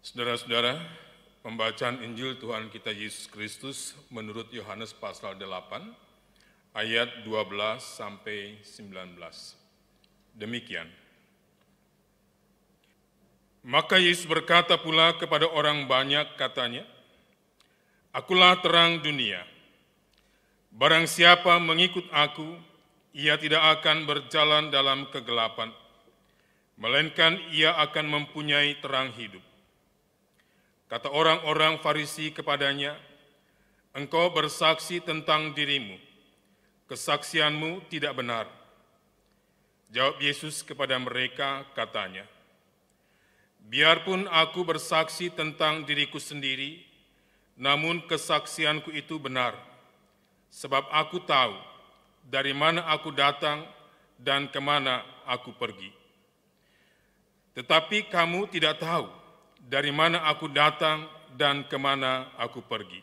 Saudara-saudara, pembacaan Injil Tuhan kita Yesus Kristus menurut Yohanes pasal 8, ayat 12 sampai 19. Demikian. Maka Yesus berkata pula kepada orang banyak katanya, "Akulah terang dunia. Barang siapa mengikut aku, ia tidak akan berjalan dalam kegelapan, melainkan ia akan mempunyai terang hidup." Kata orang-orang Farisi kepadanya, "Engkau bersaksi tentang dirimu, kesaksianmu tidak benar." Jawab Yesus kepada mereka katanya, "Biarpun aku bersaksi tentang diriku sendiri, namun kesaksianku itu benar, sebab aku tahu dari mana aku datang dan kemana aku pergi. Tetapi kamu tidak tahu dari mana aku datang dan kemana aku pergi.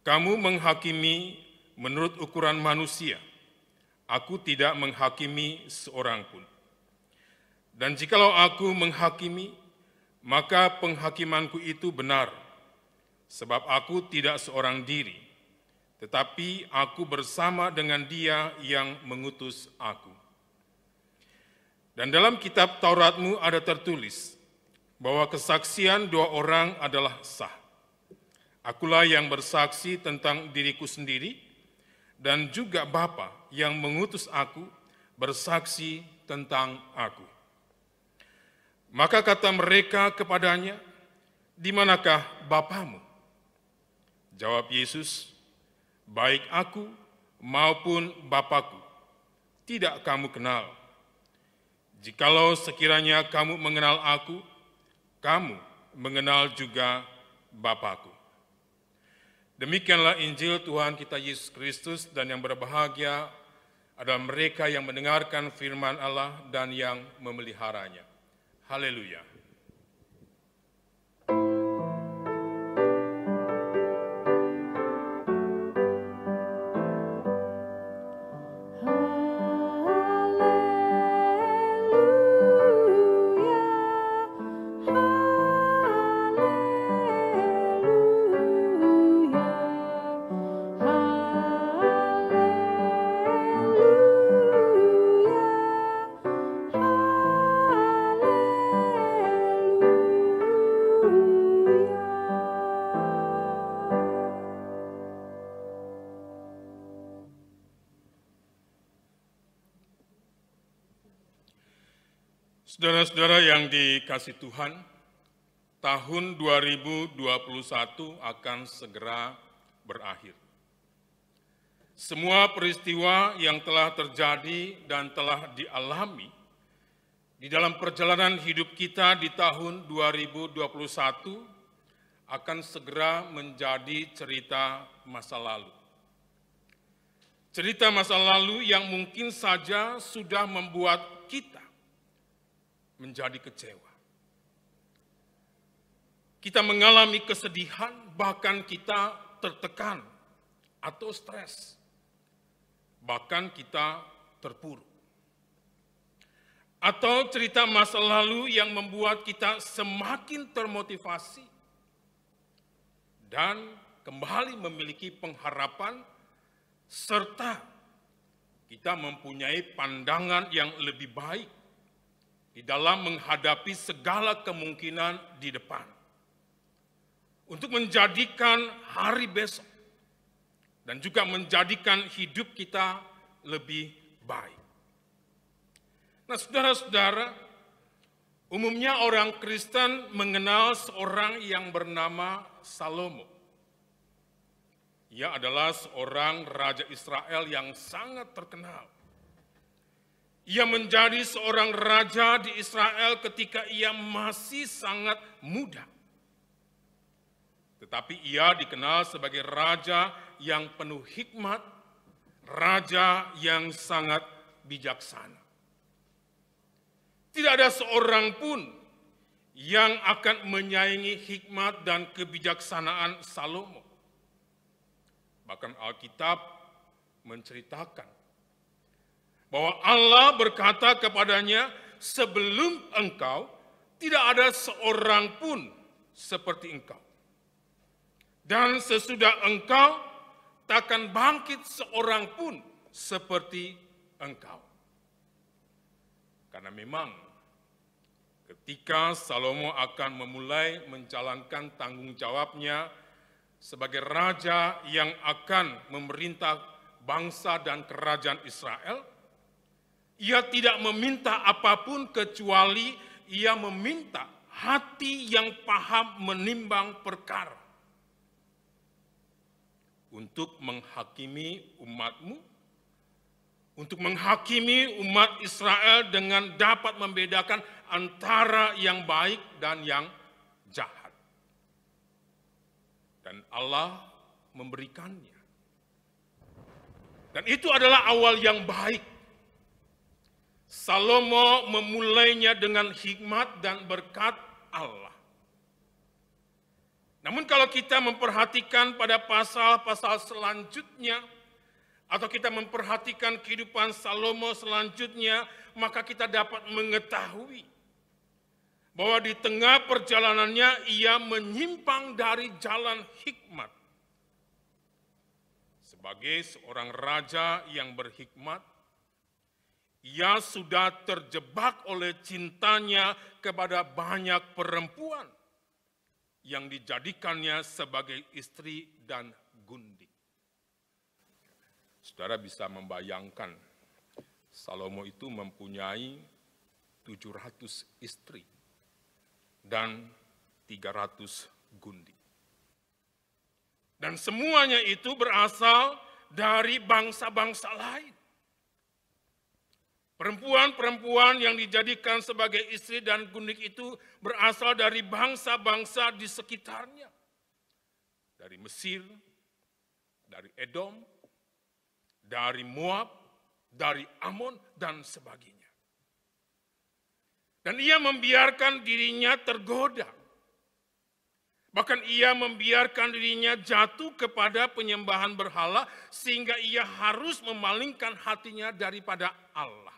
Kamu menghakimi menurut ukuran manusia, aku tidak menghakimi seorang pun. Dan jikalau aku menghakimi, maka penghakimanku itu benar, sebab aku tidak seorang diri, tetapi aku bersama dengan Dia yang mengutus aku. Dan dalam kitab Tauratmu ada tertulis bahwa kesaksian dua orang adalah sah. Akulah yang bersaksi tentang diriku sendiri, dan juga Bapa yang mengutus aku bersaksi tentang aku." Maka kata mereka kepadanya, "Di manakah Bapamu?" Jawab Yesus, "Baik aku maupun Bapakku tidak kamu kenal. Jikalau sekiranya kamu mengenal aku, kamu mengenal juga Bapakku." Demikianlah Injil Tuhan kita Yesus Kristus, dan yang berbahagia adalah mereka yang mendengarkan firman Allah dan yang memeliharanya. Haleluya. Saudara-saudara yang dikasihi Tuhan, tahun 2021 akan segera berakhir. Semua peristiwa yang telah terjadi dan telah dialami di dalam perjalanan hidup kita di tahun 2021 akan segera menjadi cerita masa lalu. Cerita masa lalu yang mungkin saja sudah membuat kita menjadi kecewa. Kita mengalami kesedihan, bahkan kita tertekan atau stres. Bahkan kita terpuruk. Atau cerita masa lalu yang membuat kita semakin termotivasi dan kembali memiliki pengharapan, serta kita mempunyai pandangan yang lebih baik di dalam menghadapi segala kemungkinan di depan, untuk menjadikan hari besok dan juga menjadikan hidup kita lebih baik. Nah, saudara-saudara, umumnya orang Kristen mengenal seorang yang bernama Salomo. Ia adalah seorang raja Israel yang sangat terkenal. Ia menjadi seorang raja di Israel ketika ia masih sangat muda. Tetapi ia dikenal sebagai raja yang penuh hikmat, raja yang sangat bijaksana. Tidak ada seorang pun yang akan menyaingi hikmat dan kebijaksanaan Salomo. Bahkan Alkitab menceritakan bahwa Allah berkata kepadanya, "Sebelum engkau tidak ada seorang pun seperti engkau. Dan sesudah engkau, takkan bangkit seorang pun seperti engkau. Karena memang ketika Salomo akan memulai menjalankan tanggung jawabnya sebagai raja yang akan memerintah bangsa dan kerajaan Israel, ia tidak meminta apapun kecuali ia meminta hati yang paham menimbang perkara untuk menghakimi umatmu, untuk menghakimi umat Israel dengan dapat membedakan antara yang baik dan yang jahat. Dan Allah memberikannya. Dan itu adalah awal yang baik. Salomo memulainya dengan hikmat dan berkat Allah. Namun kalau kita memperhatikan pada pasal-pasal selanjutnya, atau kita memperhatikan kehidupan Salomo selanjutnya, maka kita dapat mengetahui bahwa di tengah perjalanannya ia menyimpang dari jalan hikmat. Sebagai seorang raja yang berhikmat, ia sudah terjebak oleh cintanya kepada banyak perempuan yang dijadikannya sebagai istri dan gundik. Saudara bisa membayangkan, Salomo itu mempunyai 700 istri dan 300 gundik. Dan semuanya itu berasal dari bangsa-bangsa lain. Perempuan-perempuan yang dijadikan sebagai istri dan gundik itu berasal dari bangsa-bangsa di sekitarnya. Dari Mesir, dari Edom, dari Moab, dari Amon, dan sebagainya. Dan ia membiarkan dirinya tergoda. Bahkan ia membiarkan dirinya jatuh kepada penyembahan berhala sehingga ia harus memalingkan hatinya daripada Allah.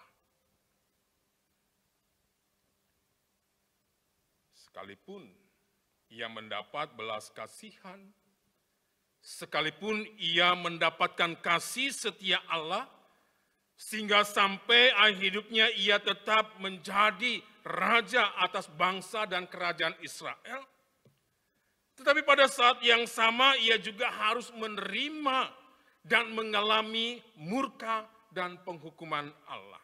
Sekalipun ia mendapat belas kasihan, sekalipun ia mendapatkan kasih setia Allah, sehingga sampai akhir hidupnya ia tetap menjadi raja atas bangsa dan kerajaan Israel. Tetapi pada saat yang sama ia juga harus menerima dan mengalami murka dan penghukuman Allah.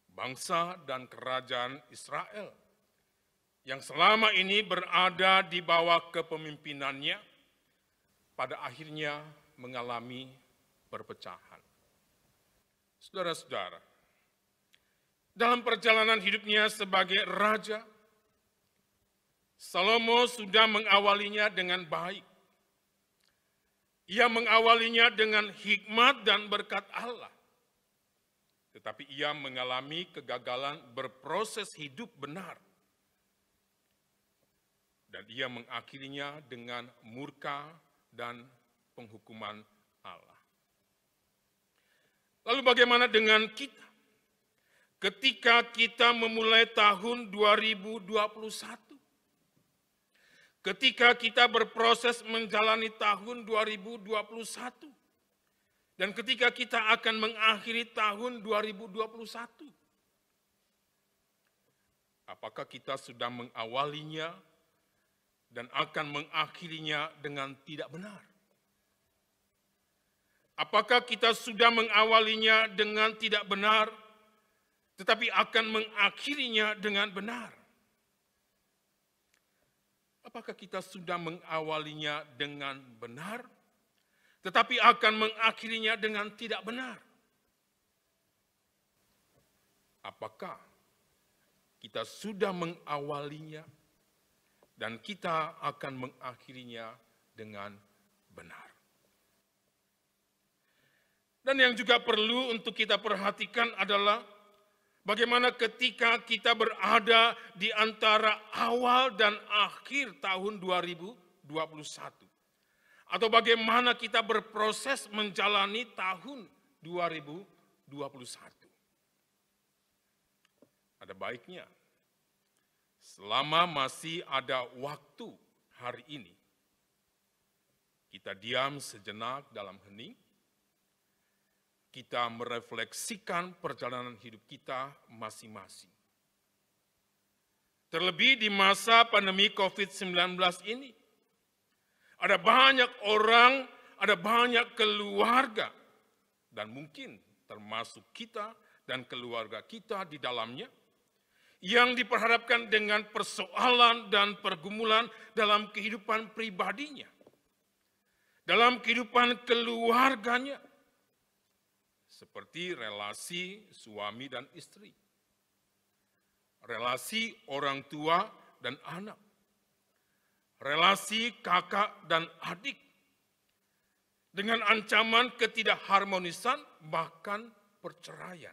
Bangsa dan kerajaan Israel yang selama ini berada di bawah kepemimpinannya, pada akhirnya mengalami perpecahan. Saudara-saudara, dalam perjalanan hidupnya sebagai raja, Salomo sudah mengawalinya dengan baik. Ia mengawalinya dengan hikmat dan berkat Allah. Tetapi ia mengalami kegagalan berproses hidup benar. Dan ia mengakhirinya dengan murka dan penghukuman Allah. Lalu bagaimana dengan kita? Ketika kita memulai tahun 2021. Ketika kita berproses menjalani tahun 2021. Dan ketika kita akan mengakhiri tahun 2021. Apakah kita sudah mengawalinya dan akan mengakhirinya dengan tidak benar? Apakah kita sudah mengawalinya dengan tidak benar, tetapi akan mengakhirinya dengan benar? Apakah kita sudah mengawalinya dengan benar, tetapi akan mengakhirinya dengan tidak benar? Apakah kita sudah mengawalinya dan kita akan mengakhirinya dengan benar? Dan yang juga perlu untuk kita perhatikan adalah bagaimana ketika kita berada di antara awal dan akhir tahun 2021. Atau bagaimana kita berproses menjalani tahun 2021. Ada baiknya selama masih ada waktu hari ini, kita diam sejenak dalam hening, kita merefleksikan perjalanan hidup kita masing-masing. Terlebih di masa pandemi COVID-19 ini, ada banyak orang, ada banyak keluarga, dan mungkin termasuk kita dan keluarga kita di dalamnya, yang diperhadapkan dengan persoalan dan pergumulan dalam kehidupan pribadinya, dalam kehidupan keluarganya, seperti relasi suami dan istri, relasi orang tua dan anak, relasi kakak dan adik, dengan ancaman ketidakharmonisan bahkan perceraian.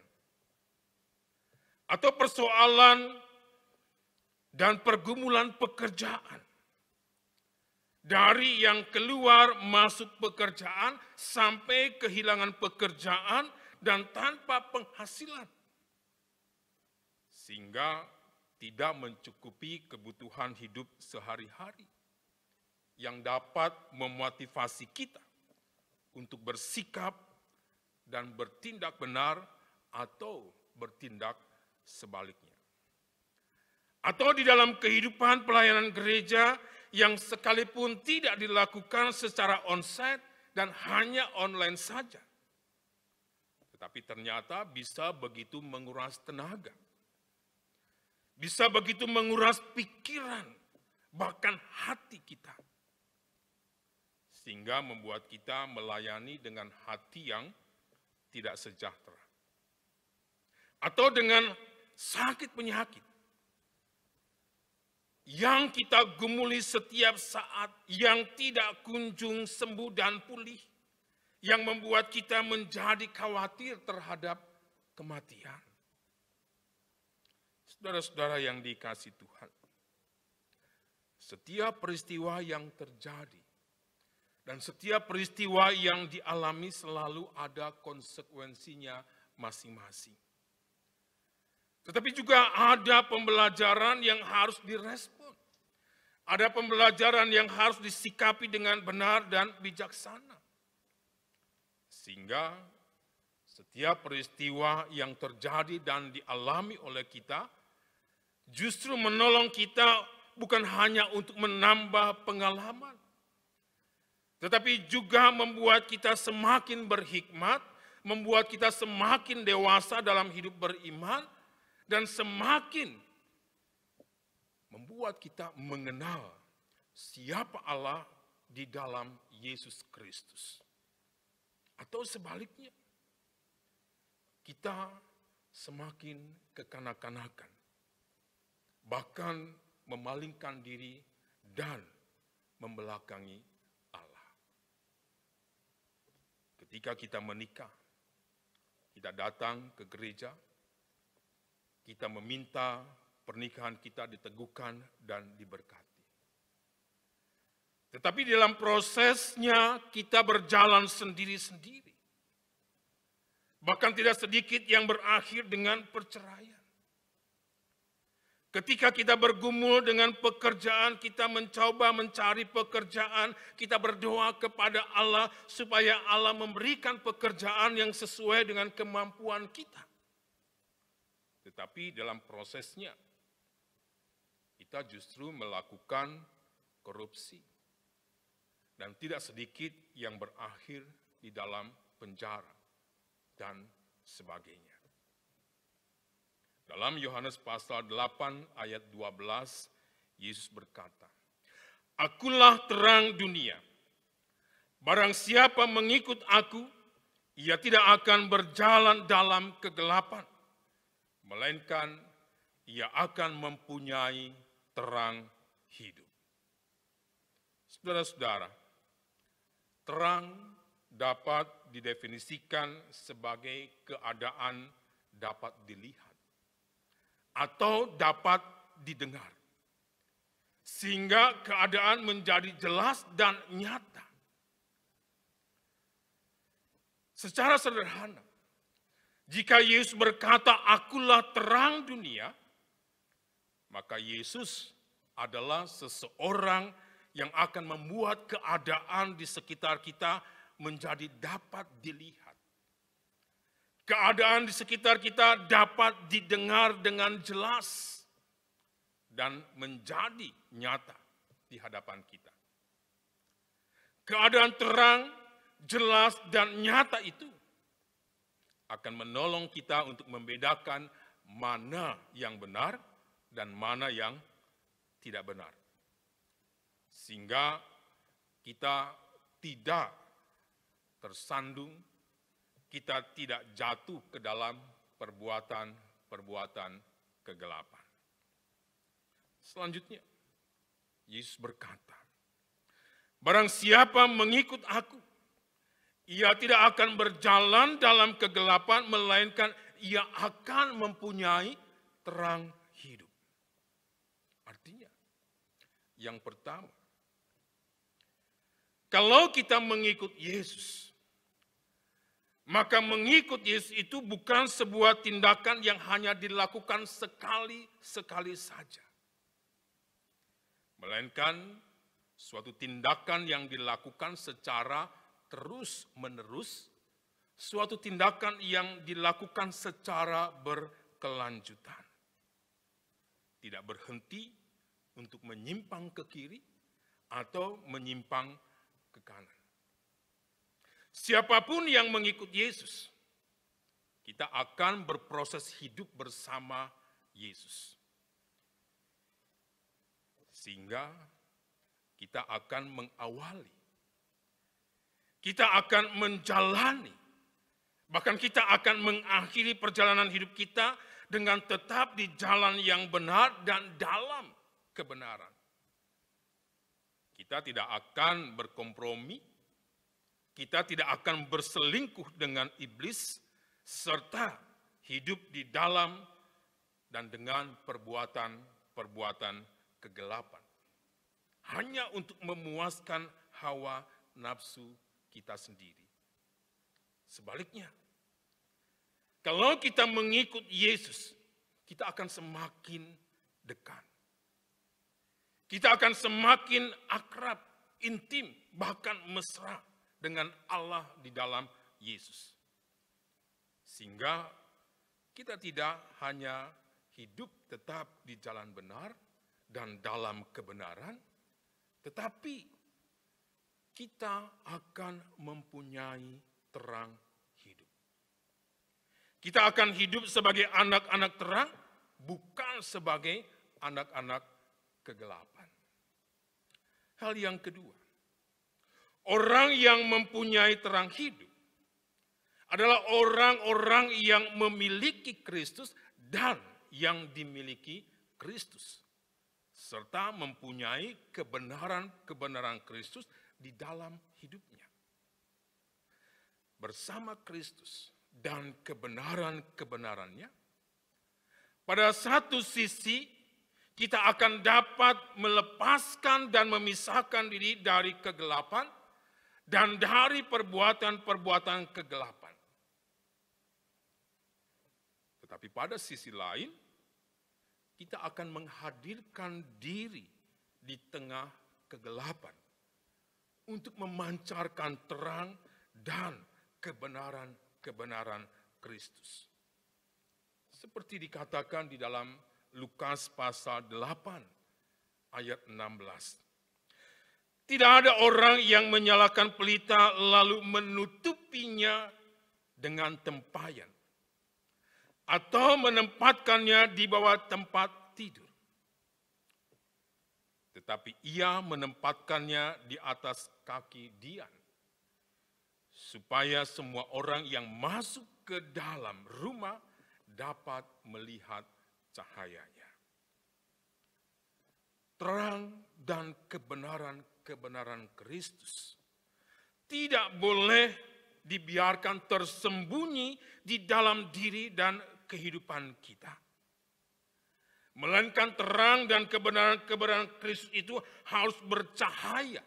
Atau persoalan dan pergumulan pekerjaan. Dari yang keluar masuk pekerjaan sampai kehilangan pekerjaan dan tanpa penghasilan. Sehingga tidak mencukupi kebutuhan hidup sehari-hari yang dapat memotivasi kita untuk bersikap dan bertindak benar atau bertindak sebaliknya. Atau di dalam kehidupan pelayanan gereja yang sekalipun tidak dilakukan secara onsite dan hanya online saja. Tetapi ternyata bisa begitu menguras tenaga. Bisa begitu menguras pikiran, bahkan hati kita. Sehingga membuat kita melayani dengan hati yang tidak sejahtera. Atau dengan sakit penyakit yang kita gumuli setiap saat, yang tidak kunjung sembuh dan pulih, yang membuat kita menjadi khawatir terhadap kematian. Saudara-saudara yang dikasihi Tuhan, setiap peristiwa yang terjadi dan setiap peristiwa yang dialami selalu ada konsekuensinya masing-masing. Tetapi juga ada pembelajaran yang harus direspon. Ada pembelajaran yang harus disikapi dengan benar dan bijaksana. Sehingga setiap peristiwa yang terjadi dan dialami oleh kita justru menolong kita bukan hanya untuk menambah pengalaman, tetapi juga membuat kita semakin berhikmat, membuat kita semakin dewasa dalam hidup beriman, dan semakin membuat kita mengenal siapa Allah di dalam Yesus Kristus. Atau sebaliknya, kita semakin kekanak-kanakan, bahkan memalingkan diri dan membelakangi Allah. Ketika kita menikah, kita datang ke gereja, kita meminta pernikahan kita diteguhkan dan diberkati. Tetapi dalam prosesnya kita berjalan sendiri-sendiri. Bahkan tidak sedikit yang berakhir dengan perceraian. Ketika kita bergumul dengan pekerjaan, kita mencoba mencari pekerjaan, kita berdoa kepada Allah supaya Allah memberikan pekerjaan yang sesuai dengan kemampuan kita. Tetapi dalam prosesnya, kita justru melakukan korupsi. Dan tidak sedikit yang berakhir di dalam penjara dan sebagainya. Dalam Yohanes pasal 8 ayat 12, Yesus berkata, "Akulah terang dunia. Barang siapa mengikut aku, ia tidak akan berjalan dalam kegelapan, melainkan ia akan mempunyai terang hidup." Saudara-saudara, terang dapat didefinisikan sebagai keadaan dapat dilihat atau dapat didengar, sehingga keadaan menjadi jelas dan nyata. Secara sederhana, jika Yesus berkata, "Akulah terang dunia," maka Yesus adalah seseorang yang akan membuat keadaan di sekitar kita menjadi dapat dilihat. Keadaan di sekitar kita dapat didengar dengan jelas dan menjadi nyata di hadapan kita. Keadaan terang, jelas, dan nyata itu akan menolong kita untuk membedakan mana yang benar dan mana yang tidak benar. Sehingga kita tidak tersandung, kita tidak jatuh ke dalam perbuatan-perbuatan kegelapan. Selanjutnya, Yesus berkata, barang siapa mengikut aku, ia tidak akan berjalan dalam kegelapan, melainkan ia akan mempunyai terang hidup. Artinya, yang pertama, kalau kita mengikut Yesus, maka mengikut Yesus itu bukan sebuah tindakan yang hanya dilakukan sekali-sekali saja. Melainkan suatu tindakan yang dilakukan secara terus-menerus, suatu tindakan yang dilakukan secara berkelanjutan. Tidak berhenti untuk menyimpang ke kiri atau menyimpang ke kanan. Siapapun yang mengikut Yesus, kita akan berproses hidup bersama Yesus. Sehingga kita akan mengawali, kita akan menjalani, bahkan kita akan mengakhiri perjalanan hidup kita dengan tetap di jalan yang benar dan dalam kebenaran. Kita tidak akan berkompromi, kita tidak akan berselingkuh dengan iblis, serta hidup di dalam dan dengan perbuatan-perbuatan kegelapan. Hanya untuk memuaskan hawa nafsu kita sendiri. Sebaliknya, kalau kita mengikut Yesus, kita akan semakin dekat. Kita akan semakin akrab, intim, bahkan mesra dengan Allah di dalam Yesus. Sehingga kita tidak hanya hidup tetap di jalan benar dan dalam kebenaran, tetapi kita akan mempunyai terang hidup. Kita akan hidup sebagai anak-anak terang, bukan sebagai anak-anak kegelapan. Hal yang kedua, orang yang mempunyai terang hidup adalah orang-orang yang memiliki Kristus dan yang dimiliki Kristus, serta mempunyai kebenaran-kebenaran Kristus di dalam hidupnya. Bersama Kristus dan kebenaran-kebenarannya, pada satu sisi kita akan dapat melepaskan dan memisahkan diri dari kegelapan dan dari perbuatan-perbuatan kegelapan. Tetapi pada sisi lain, kita akan menghadirkan diri di tengah kegelapan untuk memancarkan terang dan kebenaran-kebenaran Kristus. Seperti dikatakan di dalam Lukas pasal 8 ayat 16. Tidak ada orang yang menyalakan pelita lalu menutupinya dengan tempayan atau menempatkannya di bawah tempat tidur. Tetapi ia menempatkannya di atas kaki Dian, supaya semua orang yang masuk ke dalam rumah dapat melihat cahayanya. Terang dan kebenaran-kebenaran Kristus tidak boleh dibiarkan tersembunyi di dalam diri dan kehidupan kita. Melainkan terang dan kebenaran-kebenaran Kristus itu harus bercahaya,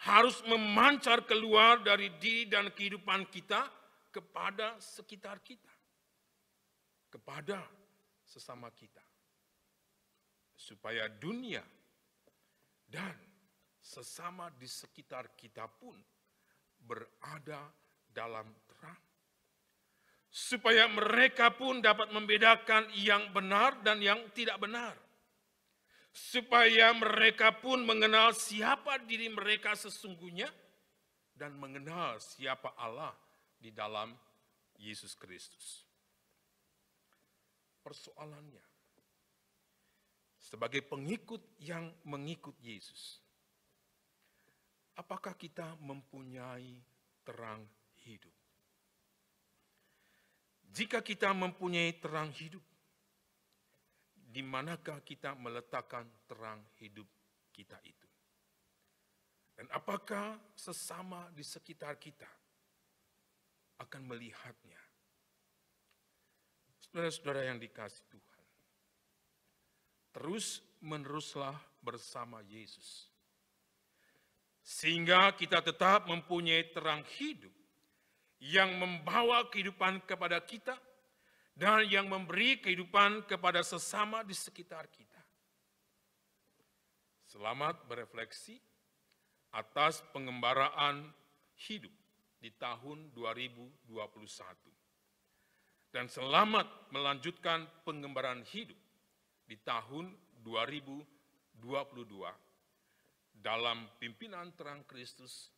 harus memancar keluar dari diri dan kehidupan kita kepada sekitar kita, kepada sesama kita. supaya dunia dan sesama di sekitar kita pun berada dalam terang. Supaya mereka pun dapat membedakan yang benar dan yang tidak benar. Supaya mereka pun mengenal siapa diri mereka sesungguhnya dan mengenal siapa Allah di dalam Yesus Kristus. Persoalannya, sebagai pengikut yang mengikut Yesus, apakah kita mempunyai terang hidup? Jika kita mempunyai terang hidup, di manakah kita meletakkan terang hidup kita itu? Dan apakah sesama di sekitar kita akan melihatnya? Saudara-saudara yang dikasihi Tuhan, terus-meneruslah bersama Yesus, sehingga kita tetap mempunyai terang hidup yang membawa kehidupan kepada kita dan yang memberi kehidupan kepada sesama di sekitar kita. Selamat berefleksi atas pengembaraan hidup di tahun 2021. Dan selamat melanjutkan pengembaraan hidup di tahun 2022 dalam pimpinan terang Kristus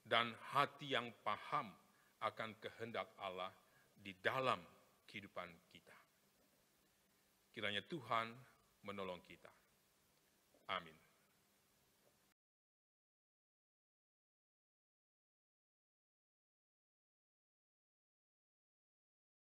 dan hati yang paham akan kehendak Allah di dalam kehidupan kita. Kiranya Tuhan menolong kita. Amin.